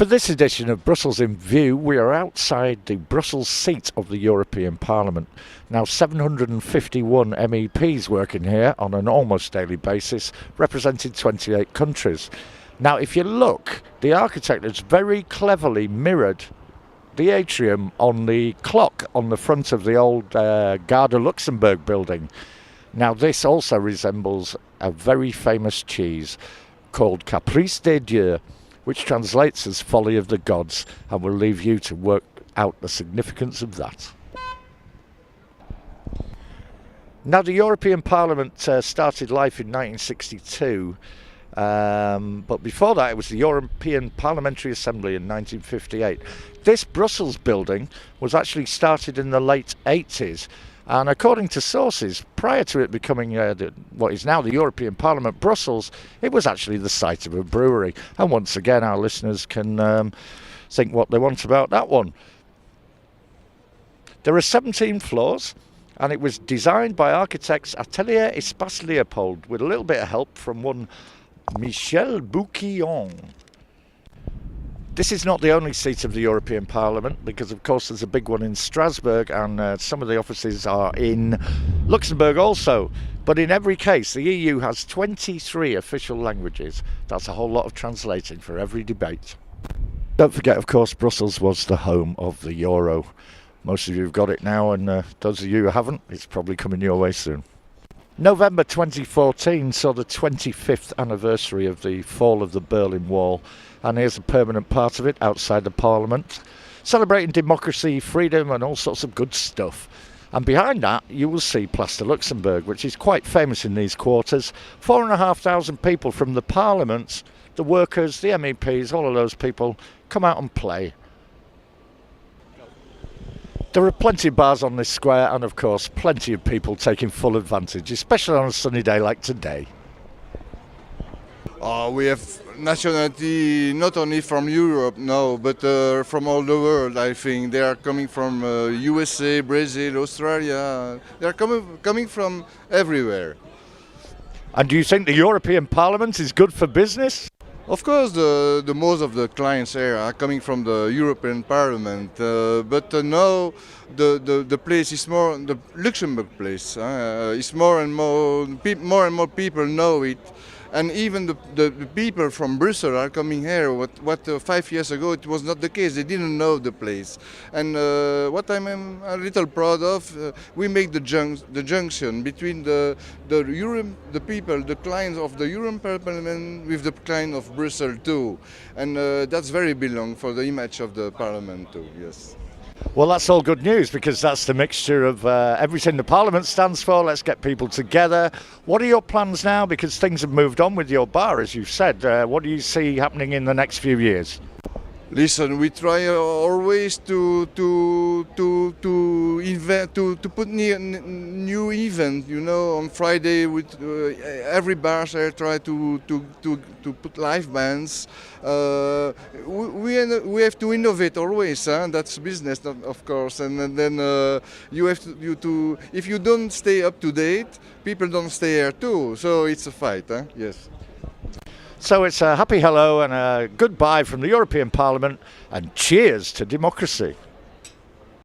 For this edition of Brussels in View, we are outside the Brussels seat of the European Parliament. Now 751 MEPs working here on an almost daily basis, representing 28 countries. Now if you look, the architect has very cleverly mirrored the atrium on the clock on the front of the old Gare de Luxembourg building. Now this also resembles a very famous cheese called Caprice des Dieux, which translates as Folly of the Gods, and will leave you to work out the significance of that. Now the European Parliament started life in 1962, but before that it was the European Parliamentary Assembly in 1958. This Brussels building was actually started in the late 80s, and according to sources, prior to it becoming what is now the European Parliament Brussels, it was actually the site of a brewery. And once again, our listeners can think what they want about that one. There are 17 floors, and it was designed by architects Atelier Espace Léopold, with a little bit of help from one Michel Bouquillon. This is not the only seat of the European Parliament, because of course there's a big one in Strasbourg, and some of the offices are in Luxembourg also. But in every case, the EU has 23 official languages. That's a whole lot of translating for every debate. Don't forget, of course, Brussels was the home of the euro. Most of you have got it now, and those of you who haven't, it's probably coming your way soon. November 2014 saw the 25th anniversary of the fall of the Berlin Wall, and here's a permanent part of it outside the Parliament, celebrating democracy, freedom and all sorts of good stuff. And behind that you will see Place de Luxembourg, which is quite famous in these quarters. 4,500 people from the Parliament, the workers, the MEPs, all of those people come out and play. There are plenty of bars on this square, and of course plenty of people taking full advantage, especially on a sunny day like today. We have nationality not only from Europe, no, but from all the world. I think they are coming from USA, Brazil, Australia. They are coming from everywhere. And do you think the European Parliament is good for business? Of course, the most of the clients here are coming from the European Parliament, but now the place is more the Luxembourg place. It's more and more people know it, and even the people from Brussels are coming here. What 5 years ago it was not the case. They didn't know the place, and what I'm a little proud of, we make the junction between the people, the clients of the European Parliament with the client of Brussels too, and that's very belong for the image of the Parliament too. Yes. Well, that's all good news, because that's the mixture of everything the Parliament stands for. Let's get people together. What are your plans now? Because things have moved on with your bar, as you've said. What do you see happening in the next few years? Listen, we try always to put new event. You know, on Friday with every bar there try to put live bands. We have to innovate always. That's business, of course. And then you have to if you don't stay up to date, people don't stay here too. So it's a fight. Yes. So it's a happy hello and a goodbye from the European Parliament, and cheers to democracy.